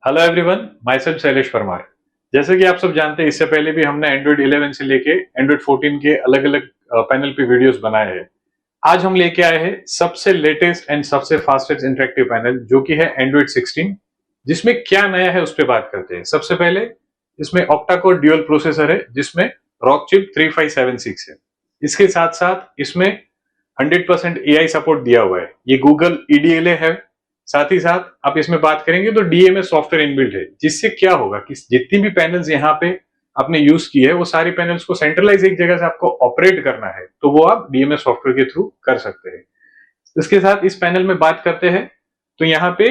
Hello everyone, my self Shailesh Parmar. जैसे कि आप सब जानते हैं, इससे पहले भी हमने एंड्रॉइड 11 से लेके एंड्रॉइड 14 के अलग अलग पैनल पे वीडियोस बनाए हैं। आज हम लेके आए हैं सबसे लेटेस्ट एंड सबसे फास्टेस्ट इंटरेक्टिव पैनल, जो कि है एंड्रॉइड 16। जिसमें क्या नया है उस पर बात करते हैं। सबसे पहले इसमें ऑक्टा कोर ड्यूअल प्रोसेसर है, जिसमें रॉक चिप 3576 है। इसके साथ साथ इसमें 100% एआई सपोर्ट दिया हुआ है। ये गूगल ईडीएलए है। साथ ही साथ आप इसमें बात करेंगे तो डीएमएस सॉफ्टवेयर इनबिल्ट है, जिससे क्या होगा कि जितनी भी पैनल्स यहाँ पे आपने यूज की है, वो सारी पैनल्स को सेंट्रलाइज एक जगह से आपको ऑपरेट करना है, तो वो आप डीएमएस सॉफ्टवेयर के थ्रू कर सकते हैं। इसके साथ इस पैनल में बात करते हैं तो यहाँ पे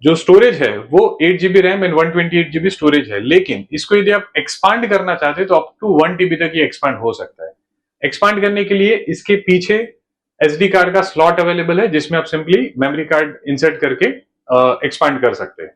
जो स्टोरेज है वो 8 GB RAM and 128 GB storage है। लेकिन इसको यदि आप एक्सपांड करना चाहते हैं तो अप टू 1 TB तक ये एक्सपांड हो सकता है। एक्सपांड करने के लिए इसके पीछे एसडी कार्ड का स्लॉट अवेलेबल है, जिसमें आप सिंपली मेमोरी कार्ड इंसर्ट करके एक्सपांड कर सकते हैं।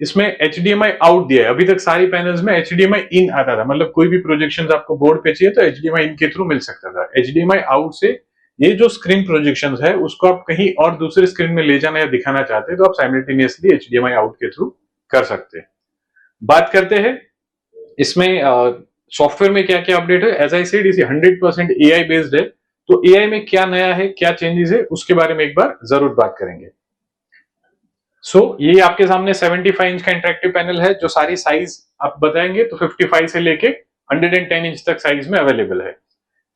इसमें एचडीएमआई आउट दिया है। अभी तक सारी पैनल्स में एचडीएमआई इन आता था, मतलब कोई भी प्रोजेक्शन आपको बोर्ड पे चाहिए तो एचडीएमआई इन के थ्रू मिल सकता था। एचडीएमआई आउट से ये जो स्क्रीन प्रोजेक्शन है उसको आप कहीं और दूसरे स्क्रीन में ले जाना या दिखाना चाहते हैं तो आप साइमल्टेनियसली एचडीएमआई आउट के थ्रू कर सकते हैं। बात करते हैं इसमें सॉफ्टवेयर में क्या क्या अपडेट है। एज आई सेड, इसे 100% एआई बेस्ड है, तो एआई में क्या नया है, क्या चेंजेस है, उसके बारे में एक बार जरूर बात करेंगे। ये आपके सामने 75 इंच का इंटरेक्टिव पैनल है, जो सारी साइज आप बताएंगे तो 55 से लेके 110 इंच तक साइज में अवेलेबल है।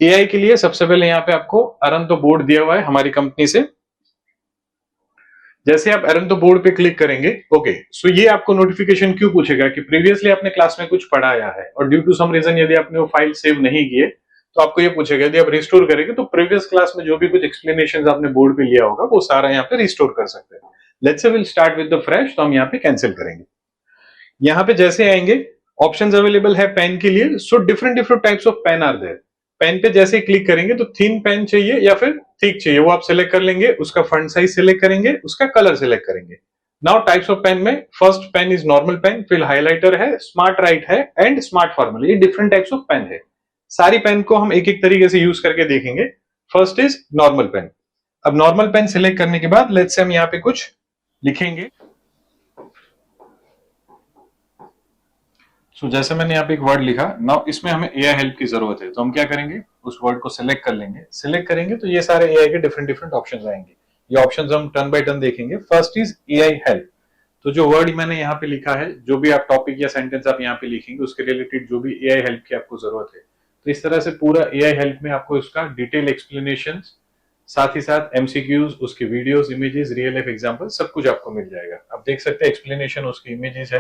एआई के लिए सबसे पहले यहाँ पे आपको अरंतो बोर्ड दिया हुआ है हमारी कंपनी से। जैसे आप अरंतो बोर्ड पे क्लिक करेंगे, ये आपको नोटिफिकेशन क्यों पूछेगा कि प्रीवियसली आपने क्लास में कुछ पढ़ाया है, और ड्यू टू सम रीजन यदि आपने वो फाइल सेव नहीं किए तो आपको ये पूछेगा। यदि आप रिस्टोर करेंगे तो प्रीवियस क्लास में जो भी कुछ एक्सप्लेनेशन आपने बोर्ड पे लिया होगा वो सारा यहाँ पे रिस्टोर कर सकते हैं। Let's say will start with the fresh, तो हम यहाँ पे कैंसिल करेंगे। यहाँ पे जैसे आएंगे, ऑप्शंस अवेलेबल है पेन के लिए। So different different types of pen are there. Pen पे जैसे क्लिक करेंगे तो थिन पेन चाहिए या फिर थिक चाहिए, वो आप सिलेक्ट कर लेंगे। उसका फंट साइज सिलेक्ट करेंगे, उसका कलर सिलेक्ट करेंगे। नाउ टाइप्स ऑफ पेन में first pen is normal pen, फिर हाइलाइटर है, स्मार्ट राइट है एंड स्मार्ट फॉर्मल। ये डिफरेंट टाइप्स ऑफ पेन है। सारी पेन को हम एक एक तरीके से यूज करके देखेंगे। First is normal pen. अब नॉर्मल पेन सिलेक्ट करने के बाद लेट्स से हम यहाँ पे कुछ लिखेंगे। जैसे मैंने यहाँ पे एक वर्ड लिखा। नाउ इसमें हमें एआई हेल्प की जरूरत है, तो हम क्या करेंगे, उस वर्ड को सिलेक्ट कर लेंगे। सिलेक्ट करेंगे तो ये सारे एआई के डिफरेंट डिफरेंट ऑप्शंस आएंगे। ये ऑप्शंस हम टर्न बाय टर्न देखेंगे। First is AI help. तो जो वर्ड मैंने यहाँ पे लिखा है, जो भी आप टॉपिक या सेंटेंस आप यहाँ पे लिखेंगे, उसके रिलेटेड जो भी एआई हेल्प की आपको जरूरत है, तो इस तरह से पूरा एआई हेल्प में आपको इसका डिटेल एक्सप्लेनेशन, साथ ही साथ एमसीक्यूज, उसके videos, images, real life example, सब कुछ आपको मिल जाएगा। आप देख सकते हैं एक्सप्लेनेशन, उसकी इमेजेस है।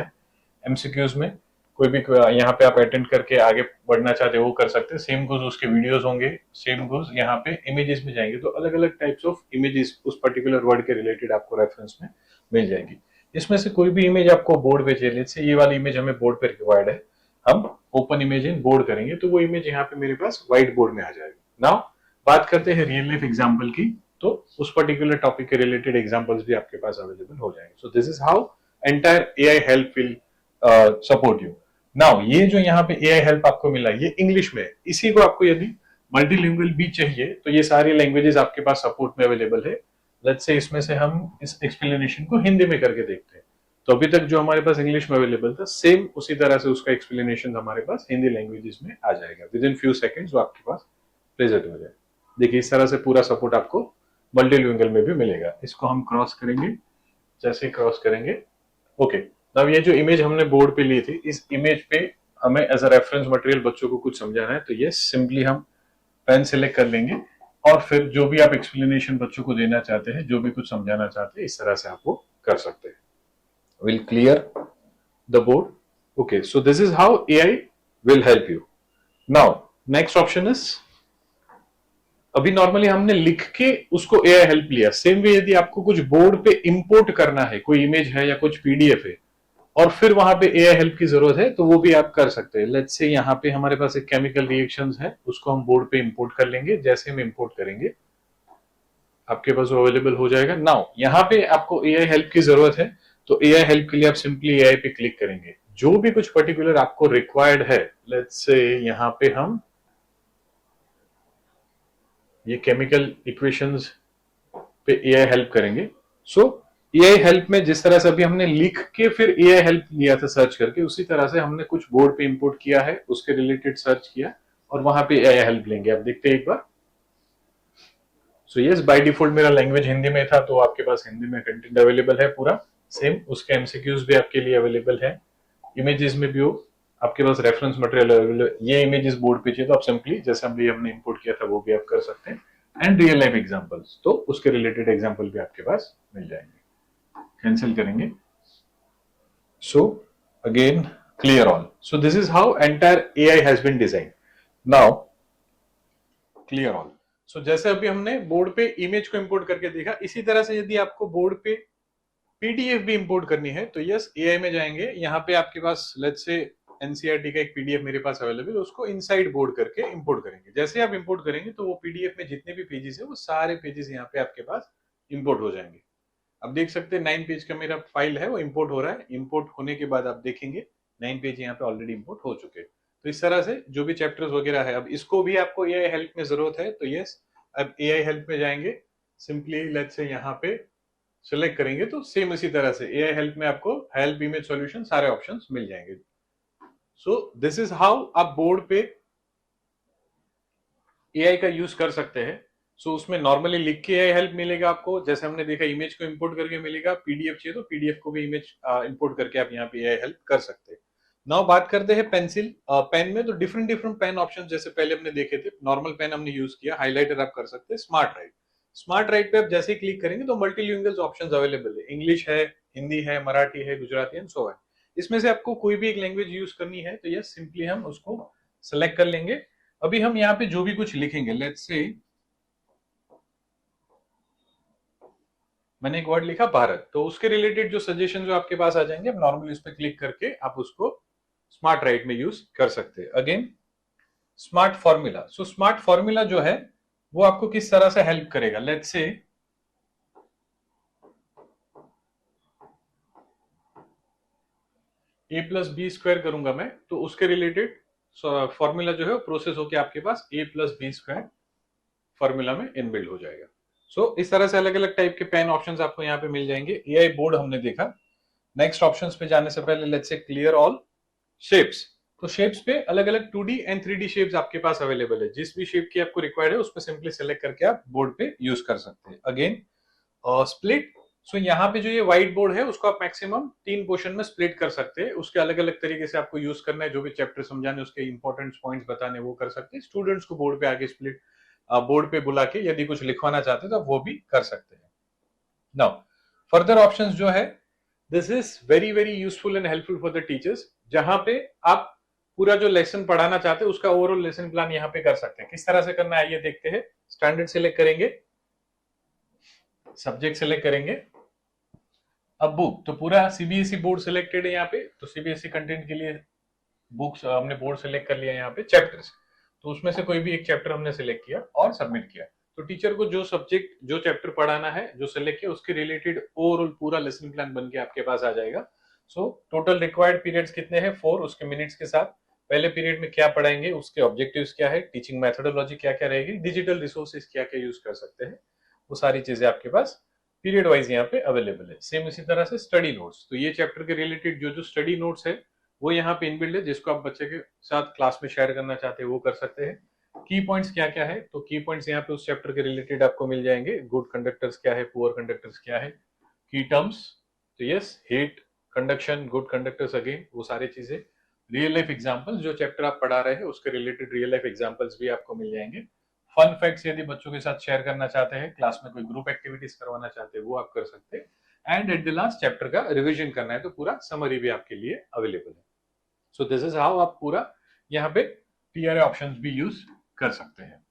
एमसीक्यूज में कोई भी यहाँ पे आप अटेंड करके आगे बढ़ना चाहते हो वो कर सकते हैं। सेम गोज उसके वीडियोस होंगे, सेम गोज यहाँ पे इमेजेस में जाएंगे तो अलग अलग टाइप्स ऑफ इमेजेस उस पर्टिकुलर वर्ड के रिलेटेड आपको रेफरेंस में मिल जाएगी। इसमें से कोई भी इमेज आपको बोर्ड पे चाहिए, जैसे ये वाली इमेज हमें बोर्ड पे रिक्वायर्ड है, हम ओपन इमेज इन बोर्ड करेंगे तो वो इमेज यहाँ पे मेरे पास व्हाइट बोर्ड में आ जाएगी। नाउ बात करते हैं रियल लाइफ एग्जाम्पल की, तो उस पर्टिकुलर टॉपिक के रिलेटेड एग्जाम्पल्स भी आपके पास अवेलेबल हो जाएंगे। सो this is how entire AI help will support you. Now ये जो यहाँ पे एआई हेल्प आपको मिला, ये इंग्लिश में है। इसी को आपको यदि मल्टीलिंगुअल भी चाहिए तो ये सारी लैंग्वेजेस आपके पास सपोर्ट में अवेलेबल है। लेट्स से इसमें से हम इस एक्सप्लेनेशन को हिंदी में करके देखते हैं। तो अभी तक जो हमारे पास इंग्लिश में अवेलेबल था, सेम उसी तरह से उसका एक्सप्लेनेशन हमारे पास हिंदी लैंग्वेजेस में आ जाएगा। विद इन फ्यू सेकेंड्स वो आपके पास प्रेजेंट हो जाए। देखिए इस तरह से पूरा सपोर्ट आपको मल्टीलिंगुअल में भी मिलेगा। इसको हम क्रॉस करेंगे। जैसे क्रॉस करेंगे, ओके। अब ये जो इमेज हमने बोर्ड पे ली थी, इस इमेज पे हमें एज अ रेफरेंस मटेरियल बच्चों को कुछ समझाना है, तो ये सिंपली हम पेन सिलेक्ट कर लेंगे और फिर जो भी आप एक्सप्लेनेशन बच्चों को देना चाहते हैं, जो भी कुछ समझाना चाहते हैं, इस तरह से आप वो कर सकते हैं। Will clear the board. Okay, so this is how AI will help you. Now next option is, अभी नॉर्मली हमने लिख के उसको एआई हेल्प लिया। सेम वे यदि आपको कुछ बोर्ड पे इंपोर्ट करना है, कोई इमेज है या कुछ पीडीएफ है, और फिर वहां पे एआई हेल्प की जरूरत है, तो वो भी आप कर सकते हैं। लेट्स से यहाँ पे हमारे पास एक केमिकल रिएक्शंस है, उसको हम बोर्ड पे इंपोर्ट कर लेंगे। जैसे हम इंपोर्ट करेंगे आपके पास वो अवेलेबल हो जाएगा। नाउ यहाँ पे आपको एआई हेल्प की जरूरत है, तो एआई हेल्प के लिए आप सिंपली एआई पे क्लिक करेंगे। जो भी कुछ पर्टिकुलर आपको रिक्वायर्ड है, लेट्स से यहाँ पे हम ये केमिकल इक्वेशंस पे एआई हेल्प करेंगे। सो एआई हेल्प में जिस तरह से अभी हमने लिख के फिर एआई हेल्प लिया था सर्च करके, उसी तरह से हमने कुछ बोर्ड पे इंपोर्ट किया है, उसके रिलेटेड सर्च किया और वहां पे एआई हेल्प लेंगे। अब देखते हैं एक बार। सो यस, बाय डिफॉल्ट मेरा लैंग्वेज हिंदी में था, तो आपके पास हिंदी में कंटेंट अवेलेबल है पूरा सेम। उसके एमसीक्यूज भी आपके लिए अवेलेबल है, इमेजेस में भी हो आपके पास, रेफरेंस मटेरियल अवेलेबल। ये इमेजेस बोर्ड पे चाहिए तो आप सिंपली जैसे हमने इंपोर्ट किया था वो भी आप कर सकते हैं। एंड रियल लाइफ एग्जांपल्स, तो उसके रिलेटेड एग्जांपल भी आपके पास मिल जाएंगे। कैंसिल करेंगे। So again clear all. So this is how entire AI has been design. Now clear all. So जैसे अभी हमने बोर्ड पे इमेज को इंपोर्ट करके देखा, इसी तरह से यदि आपको बोर्ड पे पीडीएफ भी इंपोर्ट करनी है तो यस, एआई में जाएंगे। यहाँ पे आपके पास लेट्स से एनसीईआरटी का एक पीडीएफ मेरे पास अवेलेबल, उसको इनसाइड बोर्ड करके इंपोर्ट करेंगे। जैसे आप इंपोर्ट करेंगे तो वो पीडीएफ में जितने भी पेजेस है वो सारे पेजेस यहाँ पे आपके पास इंपोर्ट हो जाएंगे। अब देख सकते हैं 9 पेज का मेरा फाइल है वो इंपोर्ट हो रहा है। इंपोर्ट होने के बाद आप देखेंगे 9 पेज यहाँ पे ऑलरेडी इंपोर्ट हो चुके हैं। तो इस तरह से जो भी चैप्टर्स वगैरह है, अब इसको भी आपको एआई हेल्प में जरूरत है तो यस, अब एआई हेल्प में जाएंगे। सिंपली लेट्स से यहाँ पे सिलेक्ट करेंगे तो सेम इसी तरह से एआई हेल्प में आपको हेल्प इमेज सॉल्यूशन सारे ऑप्शंस मिल जाएंगे। सो दिस इज हाउ आप बोर्ड पे एआई का यूज कर सकते हैं। सो उसमें नॉर्मली लिख के एआई हेल्प मिलेगा आपको, जैसे हमने देखा इमेज को इंपोर्ट करके मिलेगा। पीडीएफ चाहिए तो पीडीएफ को भी इमेज इंपोर्ट करके आप यहाँ पे एआई हेल्प कर सकते हैं। नाउ बात करते हैं पेंसिल पेन में। तो डिफरेंट डिफरेंट पेन ऑप्शन जैसे पहले हमने देखे थे, नॉर्मल पेन हमने यूज किया, हाइलाइटर आप कर सकते हैं, स्मार्ट राइट। स्मार्ट राइट पे आप जैसे ही क्लिक करेंगे तो मल्टीलिंगुअल ऑप्शंस अवेलेबल है, इंग्लिश है, हिंदी है, मराठी है, गुजराती एंड सो है। इसमें से आपको कोई भी एक लैंग्वेज यूज करनी है तो यस, सिंपली हम उसको सेलेक्ट कर लेंगे। अभी हम यहाँ पे जो भी कुछ लिखेंगे, लेट्स से मैंने एक वर्ड लिखा भारत, तो उसके रिलेटेड जो सजेशन जो आपके पास आ जाएंगे, आप नॉर्मली उस पर क्लिक करके आप उसको स्मार्ट राइट में यूज कर सकते हैं। Again smart formula. So smart formula जो है वो आपको किस तरह से हेल्प करेगा, लेट्स से a+b² करूंगा मैं, तो उसके रिलेटेड फॉर्मूला जो है प्रोसेस होकर आपके पास a+b² फॉर्मूला में इनबिल्ड हो जाएगा। सो इस तरह से अलग अलग टाइप के पेन ऑप्शंस आपको यहाँ पे मिल जाएंगे। एआई बोर्ड हमने देखा। नेक्स्ट ऑप्शंस पे जाने से पहले let's say clear all shapes. तो शेप्स पे अलग अलग 2D एंड 3D शेप्स आपके पास अवेलेबल है। जिस भी शेप की आपको रिक्वायर्ड है उस पर सिंपली सेलेक्ट करके आप बोर्ड पे यूज कर सकते हैं। Again split. सो यहाँ पे जो ये व्हाइट बोर्ड है उसको आप मैक्सिमम 3 पोर्शन में स्प्लिट कर सकते हैं। उसके अलग अलग तरीके से आपको यूज करना है, जो भी चैप्टर समझाने उसके इंपॉर्टेंट पॉइंट्स बताने वो कर सकते हैं। स्टूडेंट्स को बोर्ड पे आगे स्प्लिट बोर्ड पे बुला के यदि कुछ लिखवाना चाहते हैं तो आप वो भी कर सकते हैं। नाउ फर्दर ऑप्शंस जो है, this is very very useful and helpful for the teachers, जहां पे आप पूरा जो लेसन पढ़ाना चाहते हैं उसका ओवरऑल लेसन प्लान यहाँ पे कर सकते हैं। किस तरह से करना है ये देखते हैं। स्टैंडर्ड सेलेक्ट करेंगे, सब्जेक्ट सेलेक्ट करेंगे, अब बुक। तो पूरा सीबीएसई बोर्ड सिलेक्टेड है यहाँ पे, तो सीबीएसई कंटेंट के लिए बुक्स हमने बोर्ड सेलेक्ट कर लिया। यहाँ पे चैप्टर्स, तो उसमें से कोई भी एक चैप्टर हमने सिलेक्ट किया और सबमिट किया। तो टीचर को जो सब्जेक्ट जो चैप्टर पढ़ाना है जो सिलेक्ट किया उसके रिलेटेड ओवरऑल पूरा लेसन प्लान बन के आपके पास आ जाएगा। सो टोटल रिक्वायर्ड पीरियड्स कितने हैं 4, उसके मिनट्स के साथ पहले पीरियड में क्या पढ़ाएंगे, उसके ऑब्जेक्टिव्स क्या है, टीचिंग मेथोडोलॉजी क्या क्या रहेगी, डिजिटल रिसोर्सेज क्या क्या यूज कर सकते हैं, वो सारी चीजें आपके पास पीरियड वाइज यहाँ पे अवेलेबल है। सेम इसी तरह से स्टडी नोट्स। तो ये चैप्टर के रिलेटेड जो जो स्टडी नोट्स है वो यहाँ पे इनबिल्ड है, जिसको आप बच्चे के साथ क्लास में शेयर करना चाहते हैं वो कर सकते हैं। की पॉइंट्स क्या क्या है, तो की पॉइंट्स यहाँ पे उस चैप्टर के रिलेटेड आपको मिल जाएंगे। गुड कंडक्टर्स क्या है, पुअर कंडक्टर्स क्या है, की टर्म्स, तो yes, heat, conduction, good conductors, again वो सारी चीजें। रियल लाइफ एग्जांपल्स, जो चैप्टर आप पढ़ा रहे हैं उसके रिलेटेड रियल लाइफ एग्जांपल्स भी आपको मिल जाएंगे। फन फैक्ट्स यदि बच्चों के साथ शेयर करना चाहते हैं, क्लास में कोई ग्रुप एक्टिविटीज करवाना चाहते हैं वो आप कर सकते हैं। And at the last chapter का रिवीजन करना है तो पूरा समरी भी आपके लिए अवेलेबल है। सो दिस इज हाउ आप पूरा यहाँ पे टीआरए ऑप्शंस भी यूज कर सकते हैं।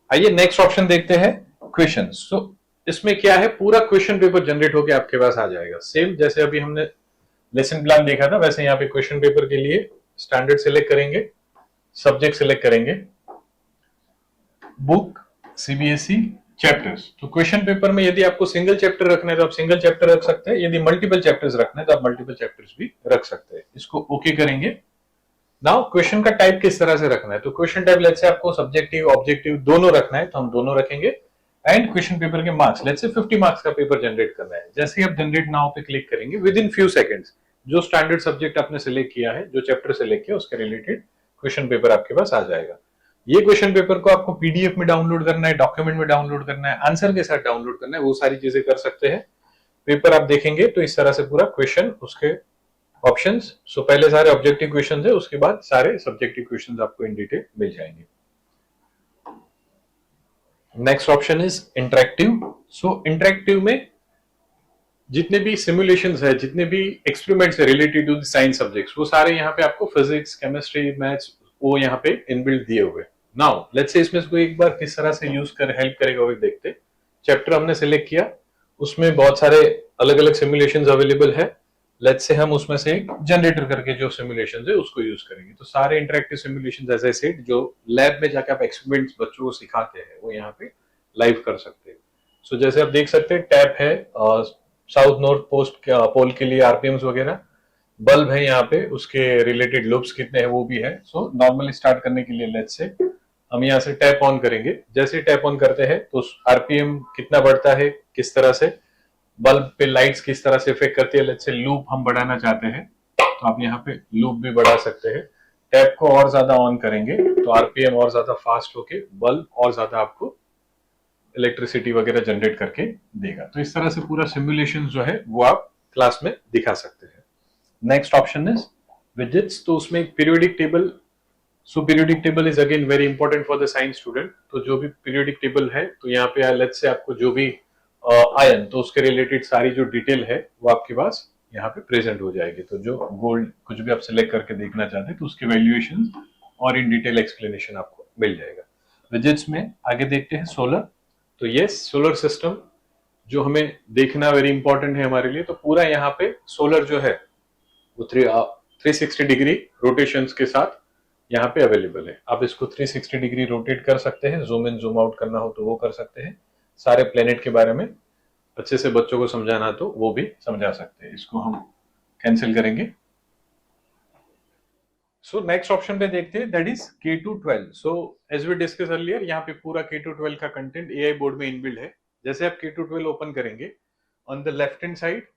आइए नेक्स्ट ऑप्शन देखते हैं, क्वेश्चंस। सो इसमें क्या है, पूरा क्वेश्चन पेपर जनरेट होकर आपके पास आ जाएगा। सेम जैसे अभी हमने लेसन प्लान देखा था वैसे यहाँ पे क्वेश्चन पेपर के लिए स्टैंडर्ड सिलेक्ट करेंगे, सब्जेक्ट सिलेक्ट करेंगे, बुक, सीबीएसई, चैप्टर्स। तो क्वेश्चन पेपर में यदि आपको सिंगल चैप्टर रखना है तो आप सिंगल चैप्टर रख सकते हैं, यदि मल्टीपल चैप्टर्स रखना है तो आप मल्टीपल चैप्टर्स भी रख सकते हैं। इसको ओके करेंगे। नाउ क्वेश्चन का टाइप किस तरह से रखना है, तो क्वेश्चन टाइप लेट्स से आपको सब्जेक्टिव ऑब्जेक्टिव दोनों रखना है तो हम दोनों रखेंगे। एंड क्वेश्चन पेपर के मार्क्स, लेट्स से 50 मार्क्स का पेपर जनरेट करना है। जैसे ही आप जनरेट नाउ पे क्लिक करेंगे, विद इन फ्यू सेकंड्स जो स्टैंडर्ड सब्जेक्ट आपने सिलेक्ट किया है, जो चैप्टर सिलेक्ट किया, उसके रिलेटेड क्वेश्चन पेपर आपके पास आ जाएगा। ये क्वेश्चन पेपर को आपको पीडीएफ में डाउनलोड करना है, डॉक्यूमेंट में डाउनलोड करना है, आंसर के साथ डाउनलोड करना है, वो सारी चीजें कर सकते हैं। पेपर आप देखेंगे तो इस तरह से पूरा क्वेश्चन, उसके ऑप्शंस, सो पहले सारे ऑब्जेक्टिव क्वेश्चंस है, उसके बाद सारे सब्जेक्टिव क्वेश्चंस आपको इन डिटेल मिल जाएंगे। Next option is interactive. So interactive में जितने भी सिमुलेशंस है, जितने भी एक्सपेरिमेंट्स है related to the science subjects, वो सारे यहाँ पे आपको फिजिक्स, केमिस्ट्री, मैथ्स, वो यहाँ पे इनबिल्ट दिए हुए। नाउ लेट्स से इसमें से कोई एक बार किस तरह से यूज कर हेल्प करेगा वो देखते। चैप्टर हमने सिलेक्ट किया, उसमें बहुत सारे अलग अलग सिमुलेशंस अवेलेबल है। लेट्स से हम उसमें से एक जनरेटर करके जो सिमुलेशंस है उसको यूज करेंगे। तो सारे interactive simulations as I said, जो लैब में जाके आप एक्सपेरिमेंट्स बच्चों को सिखाते हैं, वो यहाँ पे लाइव कर सकते हैं। सो जैसे आप देख सकते हैं, टैप है साउथ नॉर्थ पोस्ट पोल के लिए, आरपीएम्स वगैरह, बल्ब है यहाँ पे, उसके रिलेटेड लूप्स कितने हैं वो भी है। सो नॉर्मली स्टार्ट करने के लिए लेट्स से हम यहाँ से टैप ऑन करेंगे। जैसे टैप ऑन करते हैं तो आरपीएम कितना बढ़ता है, किस तरह से बल्ब पे लाइट्स किस तरह से इफेक्ट करती है। लेट्स से लूप हम बढ़ाना चाहते हैं तो आप यहाँ पे लूप भी बढ़ा सकते हैं। टैप को और ज्यादा ऑन करेंगे तो आरपीएम और ज्यादा फास्ट होके बल्ब और ज्यादा आपको इलेक्ट्रिसिटी वगैरह जनरेट करके देगा। तो इस तरह से पूरा सिमुलेशन जो है वो आप क्लास में दिखा सकते हैं। Next option is widgets. तो उसमें एक periodic table, so periodic table is again very important for the science student. तो जो भी पीरियोडिक टेबल है, तो यहाँ पे लेट्स से आपको जो भी आयन, तो उसके रिलेटेड सारी जो डिटेल है वो आपके पास यहाँ पे प्रेजेंट हो जाएगी। तो जो गोल्ड कुछ भी आप सिलेक्ट करके देखना चाहते हैं तो उसके वैल्यूएशन और इन डिटेल एक्सप्लेनेशन आपको मिल जाएगा। विजेट्स में आगे देखते हैं सोलर। तो यस, सोलर सिस्टम जो हमें देखना वेरी इंपॉर्टेंट है हमारे लिए। तो पूरा यहाँ पे सोलर जो है वो 360 डिग्री रोटेशंस के साथ यहाँ पे अवेलेबल है। आप इसको 360 डिग्री रोटेट कर सकते हैं, जूम इन जूम आउट करना हो तो वो कर सकते हैं। सारे प्लेनेट के बारे में अच्छे से बच्चों को समझाना तो वो भी समझा सकते हैं। इसको हम कैंसिल करेंगे। सो नेक्स्ट ऑप्शन पे देखते हैं, that is K212। So as we discuss earlier, यहाँ पे पूरा K212 का कंटेंट एआई बोर्ड में इनबिल्ड है। जैसे आप K212 ओपन करेंगे, on the left hand side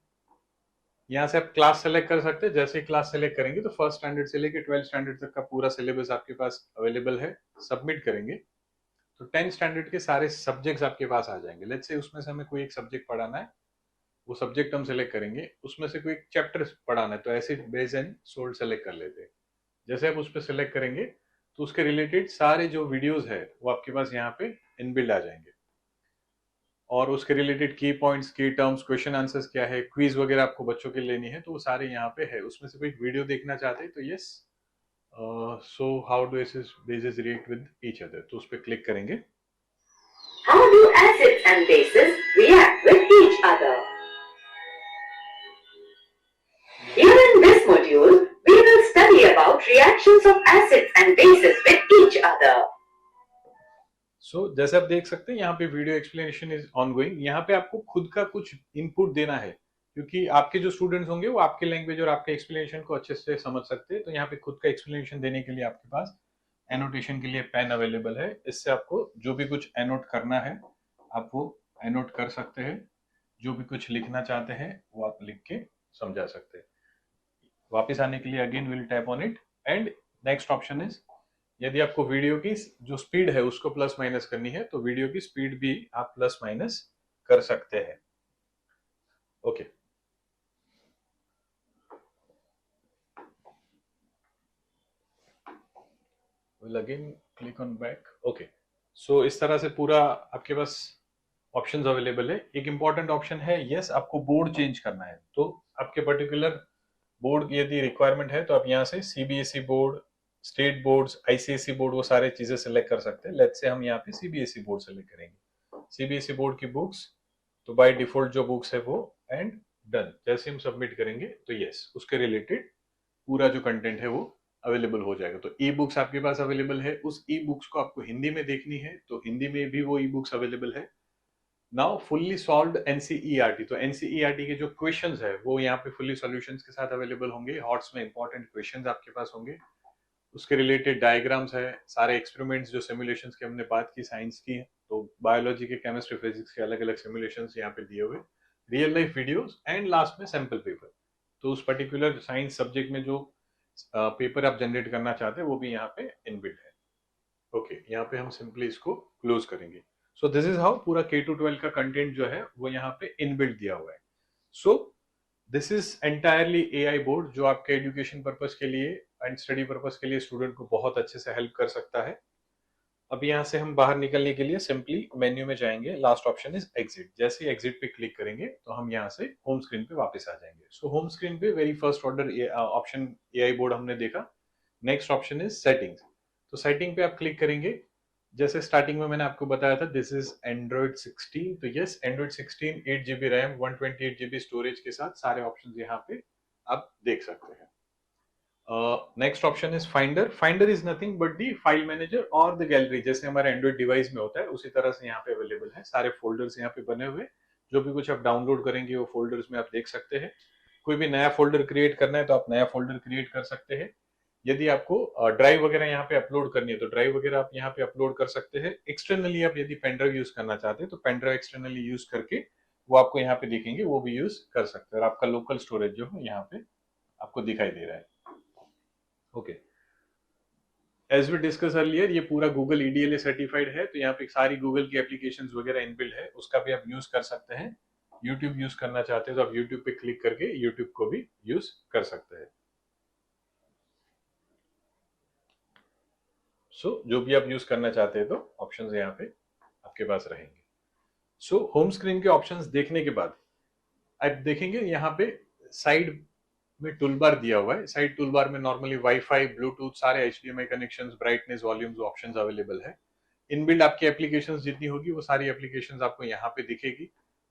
यहाँ से आप क्लास सेलेक्ट कर सकते हैं। जैसे क्लास सेलेक्ट करेंगे तो फर्स्ट स्टैंडर्ड से लेकर 12 स्टैंडर्ड तक का पूरा सिलेबस आपके पास अवेलेबल है। सबमिट करेंगे तो 10 स्टैंडर्ड के सारे सब्जेक्ट्स आपके पास आ जाएंगे। लेट्स से उसमें से हमें कोई एक सब्जेक्ट पढ़ाना है, वो सब्जेक्ट हम सेलेक्ट करेंगे। उसमें से कोई एक चैप्टर पढ़ाना है तो acid base and salt select कर लेते हैं। जैसे आप उस पर सिलेक्ट करेंगे तो उसके रिलेटेड सारे जो वीडियोस है वो आपके पास यहाँ पे इनबिल्ड आ जाएंगे। और उसके रिलेटेड की पॉइंट्स, की टर्म्स, क्वेश्चन आंसर्स क्या है, क्विज वगैरह आपको बच्चों के लेनी है तो वो सारे यहाँ पे है। उसमें से कोई वीडियो देखना चाहते हैं तो yes, so how do basis react with each other, तो उस पर क्लिक करेंगे। How do acids and bases react with each other? Here in this module, we will study about reactions of acids and bases with each other. सो जैसे आप देख सकते हैं यहाँ पे वीडियो एक्सप्लेनेशन इज ऑनगोइंग। यहाँ पे आपको खुद का कुछ इनपुट देना है, क्योंकि आपके जो स्टूडेंट्स होंगे वो आपके लैंग्वेज और आपके एक्सप्लेनेशन को अच्छे से समझ सकते हैं। तो यहाँ पे खुद का एक्सप्लेनेशन देने के लिए आपके पास एनोटेशन के लिए पेन अवेलेबल है। इससे आपको जो भी कुछ एनोट करना है आप वो एनोट कर सकते हैं। जो भी कुछ लिखना चाहते हैं वो आप लिख के समझा सकते हैं। वापस आने के लिए again will tap on it and next option is, यदि आपको वीडियो की जो स्पीड है उसको प्लस माइनस करनी है तो वीडियो की स्पीड भी आप प्लस माइनस कर सकते हैं। Okay, will again click on back. Okay, so इस तरह से पूरा आपके पास ऑप्शंस अवेलेबल है। एक इंपॉर्टेंट ऑप्शन है यस, आपको बोर्ड चेंज करना है। तो आपके पर्टिकुलर बोर्ड की यदि रिक्वायरमेंट है तो आप यहाँ से CBSE board, state boards, ICSE board, वो सारे चीजें सेलेक्ट कर सकते हैं। लेट्स से हम यहाँ पे सीबीएसई बोर्ड सेलेक्ट करेंगे। सीबीएसई बोर्ड की बुक्स, तो बाय डिफॉल्ट जो बुक्स है वो, एंड डन। जैसे हम सबमिट करेंगे तो यस, उसके रिलेटेड पूरा जो कंटेंट है वो अवेलेबल हो जाएगा। तो ई बुक्स आपके पास अवेलेबल है। उस ई बुक्स को आपको हिंदी में देखनी है तो हिंदी में भी वो ई बुक्स अवेलेबल है। नाउ फुल्ली सॉल्व्ड एनसीईआरटी, तो एनसीईआरटी के जो क्वेश्चंस है वो यहाँ पे फुल्ली सॉल्यूशंस के साथ अवेलेबल होंगे। हॉट्स में इंपॉर्टेंट क्वेश्चंस आपके पास होंगे। उसके रिलेटेड डायग्राम्स है, सारे एक्सपेरिमेंट्स जो सिमुलेशंस की हमने बात की साइंस की, तो बायोलॉजी के, केमिस्ट्री, फिजिक्स के अलग अलग सिमुलेशंस यहाँ पे दिए हुए, real life videos and last में सैंपल पेपर। तो उस पर्टिकुलर साइंस सब्जेक्ट में जो पेपर आप जनरेट करना चाहते हैं वो भी यहाँ पे इनबिल्ट है। ओके, यहाँ पे हम सिंपली इसको क्लोज करेंगे। सो दिस इज हाउ पूरा K-12 का कंटेंट जो है वो यहाँ पे इनबिल्ट दिया हुआ है। सो this is entirely AI board जो आपके एजुकेशन पर्पस के लिए एंड स्टडी पर्पस के लिए स्टूडेंट को बहुत अच्छे से हेल्प कर सकता है। अब यहाँ से हम बाहर निकलने के लिए सिंपली मेन्यू में जाएंगे, लास्ट ऑप्शन इज एग्जिट। जैसे ही एग्जिट पे क्लिक करेंगे तो हम यहाँ से होम स्क्रीन पे वापस आ जाएंगे। सो होम स्क्रीन पे very first order option AI board हमने देखा। Next option is settings. तो सेटिंग पे आप क्लिक करेंगे। जैसे स्टार्टिंग में मैंने आपको बताया था दिस इज एंड्रॉइड 16, तो yes Android 16 8 GB RAM 128 GB storage के साथ सारे ऑप्शंस यहाँ पे आप देख सकते हैं। Next option is finder. Finder is nothing but the file manager और द गैलरी, जैसे हमारे एंड्रॉइड डिवाइस में होता है उसी तरह से यहाँ पे अवेलेबल है। सारे फोल्डर्स यहाँ पे बने हुए, जो भी कुछ आप डाउनलोड करेंगे वो फोल्डर्स में आप देख सकते हैं। कोई भी नया फोल्डर क्रिएट करना है तो आप नया फोल्डर क्रिएट कर सकते हैं। यदि आपको ड्राइव वगैरह यहाँ पे अपलोड करनी है तो ड्राइव वगैरह आप यहाँ पे अपलोड कर सकते हैं। एक्सटर्नली आप यदि पेन ड्राइव यूज करना चाहते हैं तो पेन ड्राइव एक्सटर्नली यूज करके वो आपको यहाँ पे दिखेंगे, वो भी यूज कर सकते हैं। और आपका लोकल स्टोरेज जो है यहाँ पे आपको दिखाई दे रहा है। Okay, as we discuss earlier ये पूरा गूगल EDLA सर्टिफाइड है, तो यहाँ पे सारी गूगल की एप्लीकेशंस वगैरह इनबिल्ट है, उसका भी आप यूज कर सकते हैं। यूट्यूब यूज करना चाहते हैं तो आप यूट्यूब पे क्लिक करके यूट्यूब को भी यूज कर सकते हैं। सो जो भी आप यूज करना चाहते हैं तो ऑप्शंस यहाँ पे आपके पास रहेंगे। सो होम स्क्रीन के ऑप्शंस देखने के बाद आप देखेंगे यहाँ पे साइड में टूल बार दिया हुआ है। साइड टूल बार में नॉर्मली वाईफाई, ब्लूटूथ, सारे HDMI connections, brightness, volumes options available है। इनबिल्ड आपकी एप्लीकेशंस जितनी होगी वो सारी एप्लीकेशंस आपको यहाँ पे दिखेगी।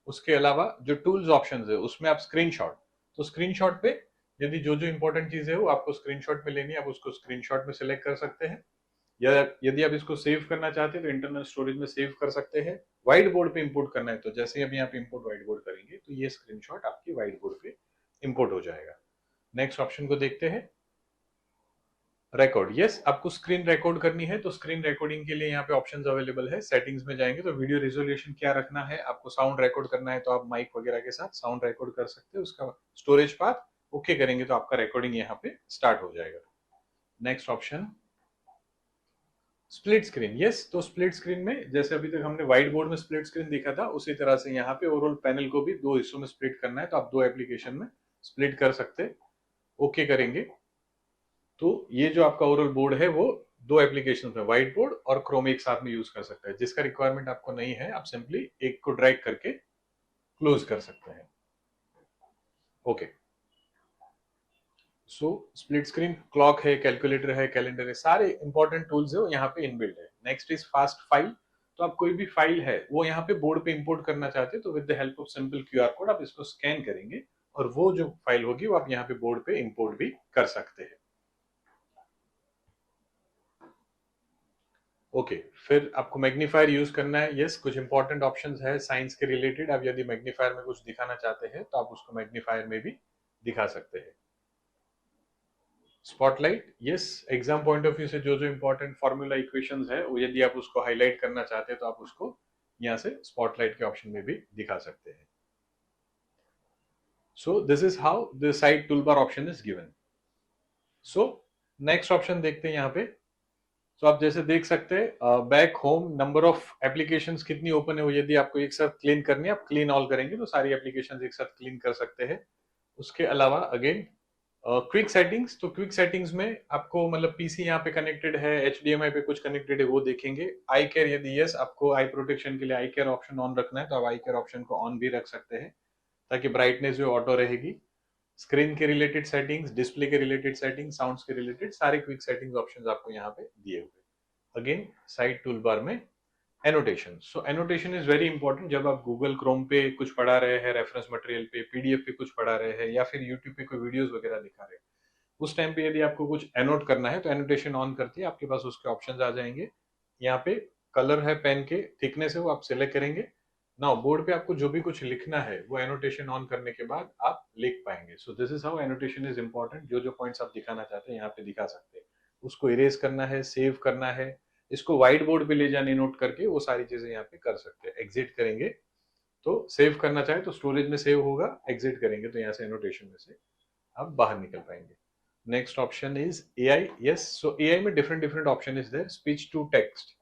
उसके अलावा जो टूल्स ऑप्शंस है उसमें आप स्क्रीनशॉट, तो स्क्रीनशॉट पे यदि जो जो इंपॉर्टेंट चीजें है वो आपको स्क्रीनशॉट में लेनी है, आप उसको स्क्रीनशॉट में सिलेक्ट कर सकते हैं। या यदि आप इसको सेव करना चाहते हैं तो इंटरनल स्टोरेज में सेव कर सकते हैं। व्हाइट बोर्ड पे इंपोर्ट करना है तो जैसे अभी आप इंपोर्ट व्हाइट बोर्ड करेंगे तो ये स्क्रीनशॉट आपकी व्हाइट बोर्ड पे इंपोर्ट हो जाएगा। नेक्स्ट ऑप्शन को देखते हैं, रिकॉर्ड। यस, आपको स्क्रीन रिकॉर्ड करनी है तो स्क्रीन रिकॉर्डिंग के लिए यहाँ पे ऑप्शंस अवेलेबल है। सेटिंग्स में जाएंगे तो वीडियो रिजोल्यूशन क्या रखना है, आपको साउंड रिकॉर्ड करना है तो आप माइक वगैरह के साथ साउंड रिकॉर्ड कर सकते हैं। उसका स्टोरेज पाथ ओके करेंगे तो आपका रिकॉर्डिंग यहाँ पे स्टार्ट हो जाएगा। Next option split screen. Yes, तो स्प्लिट स्क्रीन में जैसे अभी तक हमने व्हाइट बोर्ड में स्प्लिट स्क्रीन देखा था उसी तरह से यहाँ पे ओवरऑल पैनल को भी दो हिस्सों में स्प्लिट करना है तो आप दो एप्लीकेशन में स्प्लिट कर सकते हैं। ओके करेंगे तो ये जो आपका ओवरऑल बोर्ड है वो दो एप्लीकेशन में व्हाइट बोर्ड और क्रोम एक साथ में यूज कर सकते हैं। जिसका रिक्वायरमेंट आपको नहीं है आप सिंपली एक को ड्रैग करके क्लोज कर सकते हैं। Okay, so split screen, clock है, कैलकुलेटर है, कैलेंडर है, सारे इंपॉर्टेंट टूल्स है वो यहाँ पे इनबिल्ट है। Next is fast file. तो आप कोई भी फाइल है वो यहाँ पे बोर्ड पे इंपोर्ट करना चाहते हैं तो with the help of simple QR code आप इसको स्कैन करेंगे और वो जो फाइल होगी वो आप यहाँ पे बोर्ड पे इंपोर्ट भी कर सकते हैं। ओके, फिर आपको मैग्नीफायर यूज करना है। यस, कुछ इंपॉर्टेंट ऑप्शंस है साइंस के रिलेटेड। आप यदि मैग्नीफायर में कुछ दिखाना चाहते हैं तो आप उसको मैग्नीफायर में भी दिखा सकते हैं। Spotlight, yes, exam point of view से जो जो इंपॉर्टेंट फॉर्मूला इक्वेशंस है वो यदि आप उसको हाईलाइट करना चाहते हैं तो आप उसको यहाँ से स्पॉटलाइट के ऑप्शन में भी दिखा सकते हैं। So this is how the side toolbar option is given. So next option देखते हैं यहाँ पे। तो आप जैसे देख सकते हैं back home, number of applications कितनी ओपन है वो यदि आपको एक साथ क्लीन करनी है आप क्लीन ऑल करेंगे तो सारी एप्लीकेशंस एक साथ क्लीन कर सकते हैं। उसके अलावा अगेन क्विक सेटिंग्स, तो क्विक सेटिंग्स में आपको मतलब पीसी यहाँ पे कनेक्टेड है, HDMI पे कुछ कनेक्टेड है वो देखेंगे। आई केयर, यदि यस आपको आई प्रोटेक्शन के लिए आई केयर ऑप्शन ऑन रखना है तो आप आई केयर ऑप्शन को ऑन भी रख सकते हैं ताकि ब्राइटनेस जो ऑटो रहेगी। स्क्रीन के रिलेटेड सेटिंग्स, डिस्प्ले के रिलेटेड सेटिंग्स, साउंड्स के रिलेटेड सारे क्विक सेटिंग्स ऑप्शंस आपको यहाँ पे दिए हुए। अगेन साइड टूल बार में annotation. So annotation is very important. जब आप गूगल क्रोम पे कुछ पढ़ा रहे हैं, रेफरेंस मटेरियल पे, PDF पे कुछ पढ़ा रहे हैं या फिर यूट्यूब पे कोई वीडियोस वगैरह दिखा रहे हैं, उस टाइम पे यदि आपको कुछ एनोट करना है तो एनोटेशन ऑन करते ही आपके पास उसके ऑप्शंस आ जाएंगे। यहाँ पे कलर है पेन के, थिकनेस है वो आप सिलेक्ट करेंगे। नाउ बोर्ड पे आपको जो भी कुछ लिखना है वो एनोटेशन ऑन करने के बाद आप लिख पाएंगे। सो this is how annotation is important. जो जो पॉइंट्स आप दिखाना चाहते हैं यहाँ पे दिखा सकते हैं। उसको इरेज करना है, सेव करना है, इसको व्हाइट बोर्ड पे ले जाने नोट करके वो सारी चीजें यहाँ पे कर सकते हैं। एग्जिट करेंगे तो सेव करना चाहे तो स्टोरेज में सेव होगा, एग्जिट करेंगे तो यहाँ से एनोटेशन में से आप बाहर निकल पाएंगे। Next option is AI. Yes, so AI में different different option is there. Speech to text,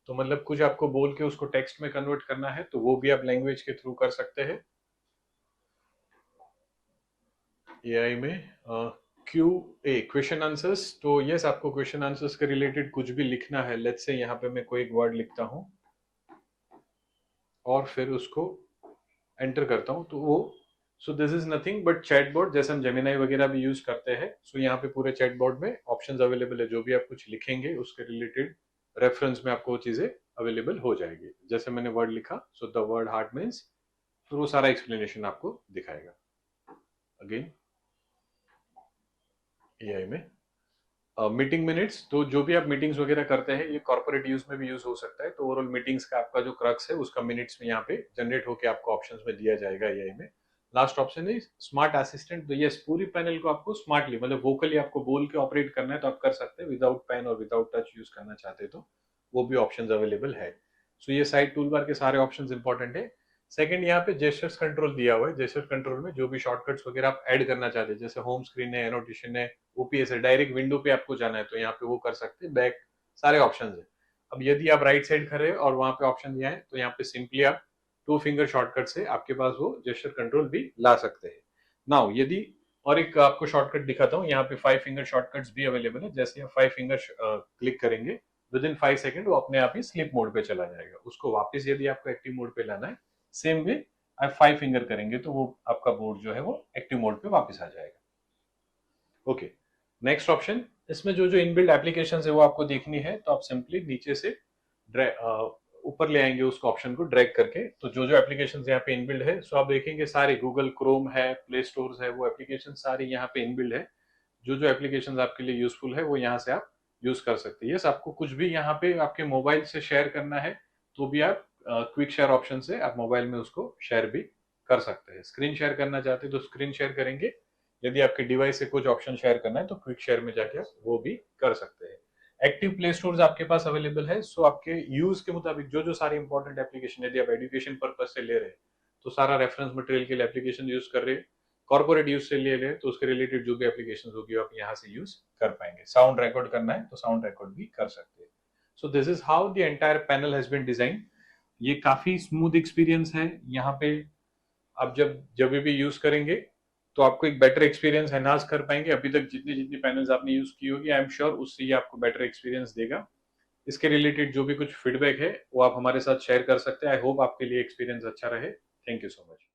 तो मतलब कुछ आपको बोल के उसको टेक्स्ट में कन्वर्ट करना है तो वो भी आप लैंग्वेज के थ्रू कर सकते हैं। एआई में क्यू ए क्वेश्चन आंसर्स, तो यस आपको क्वेश्चन आंसर्स के रिलेटेड कुछ भी लिखना है। लेट्स से यहाँ पे मैं कोई एक वर्ड लिखता हूँ और फिर उसको एंटर करता हूँ तो वो, सो this is nothing but chatbot, जैसे हम जेमिनाई वगैरह भी यूज करते हैं। सो यहाँ पे पूरे चैटबॉट में ऑप्शंस अवेलेबल है, जो भी आप कुछ लिखेंगे उसके रिलेटेड रेफरेंस में आपको वो चीजें अवेलेबल हो जाएगी। जैसे मैंने वर्ड लिखा, so the word heart means, फिर वो सारा एक्सप्लेनेशन आपको दिखाएगा। अगेन एआई में मीटिंग मिनट्स, तो जो भी आप मीटिंग्स वगैरह करते हैं ये कॉर्पोरेट यूज में भी यूज हो सकता है। तो ओवरऑल मीटिंग्स का आपका जो क्रक्स है उसका मिनट्स में यहाँ पे जनरेट होकर आपको ऑप्शंस में दिया जाएगा एआई में। लास्ट ऑप्शन है स्मार्ट असिस्टेंट, तो यस पूरी पैनल को आपको स्मार्टली मतलब वोकली आपको बोल के ऑपरेट करना है तो आप कर सकते हैं, विदाउट पेन और विदाउट टच यूज करना चाहते हैं तो वो भी ऑप्शंस अवेलेबल है। सो ये साइड टूल बार के सारे ऑप्शंस इंपॉर्टेंट है। सेकंड यहाँ पे जेस्चर्स कंट्रोल दिया हुआ है। जेस्चर कंट्रोल में जो भी शॉर्टकट्स वगैरह आप ऐड करना चाहते हैं, जैसे होम स्क्रीन है, एनोटेशन है, ओपीएस है, डायरेक्ट विंडो पे आपको जाना है तो यहाँ पे वो कर सकते हैं। बैक सारे ऑप्शंस है। अब यदि आप राइट साइड खड़े और वहां पे ऑप्शन दिया है तो यहाँ पे सिंपली आप 2 फिंगर शॉर्टकट से आपके पास वो जेस्चर कंट्रोल भी ला सकते हैं। नाउ यदि और एक आपको शॉर्टकट दिखाता हूँ, यहाँ पे 5 फिंगर शॉर्टकट्स भी अवेलेबल है। जैसे आप 5 फिंगर क्लिक करेंगे विद इन 5 सेकेंड वो अपने आप ही स्लीप मोड पे चला जाएगा। उसको वापस यदि आपको एक्टिव मोड पे लाना है, सेम वे आप 5 फिंगर करेंगे तो वो आपका बोर्ड जो है वो एक्टिव मोड पे वापस आ जाएगा। ओके, नेक्स्ट ऑप्शन, इसमें जो जो इनबिल्ट एप्लीकेशंस है वो आपको देखनी है तो आप सिंपली नीचे से ऊपर ले आएंगे उसको ऑप्शन को ड्रैग करके। तो जो जो एप्लीकेशंस यहाँ पे इनबिल्ड है सो आप देखेंगे सारे गूगल क्रोम है, प्ले स्टोर है, वो एप्लीकेशन सारी यहाँ पे इनबिल्ड है। जो जो एप्लीकेशंस आपके लिए यूजफुल है वो यहाँ से आप यूज कर सकते हैं। यस, आपको कुछ भी यहाँ पे आपके मोबाइल से शेयर करना है तो भी आप क्विक शेयर ऑप्शन से आप मोबाइल में उसको शेयर भी कर सकते हैं। स्क्रीन शेयर करना चाहते हैं तो स्क्रीन शेयर करेंगे। यदि आपके डिवाइस से कुछ ऑप्शन शेयर करना है तो क्विक शेयर में जाके आप वो भी कर सकते हैं। एक्टिव प्ले स्टोर्स आपके पास अवेलेबल है। सो आपके यूज के मुताबिक जो जो सारे इंपॉर्टेंट एप्लीकेशन, यदि आप एजुकेशन पर्पज से ले रहे हैं तो सारा रेफरेंस मटेरियल के लिए एप्लीकेशन यूज कर रहे हैं, कॉर्पोरेट यूज से ले रहे हैं तो उसके रिलेटेड जो भी एप्लीकेशन होगी आप यहाँ से यूज कर पाएंगे। साउंड रिकॉर्ड करना है तो साउंड रिकॉर्ड भी कर सकते हैं। So this is how the entire panel has been design. ये काफी स्मूथ एक्सपीरियंस है। यहाँ पे आप जब भी यूज करेंगे तो आपको एक बेटर एक्सपीरियंस एनहांस कर पाएंगे। अभी तक जितनी जितनी पैनल्स आपने यूज की होगी आई एम श्योर उससे ये आपको बेटर एक्सपीरियंस देगा। इसके रिलेटेड जो भी कुछ फीडबैक है वो आप हमारे साथ शेयर कर सकते हैं। आई होप आपके लिए एक्सपीरियंस अच्छा रहे। Thank you so much.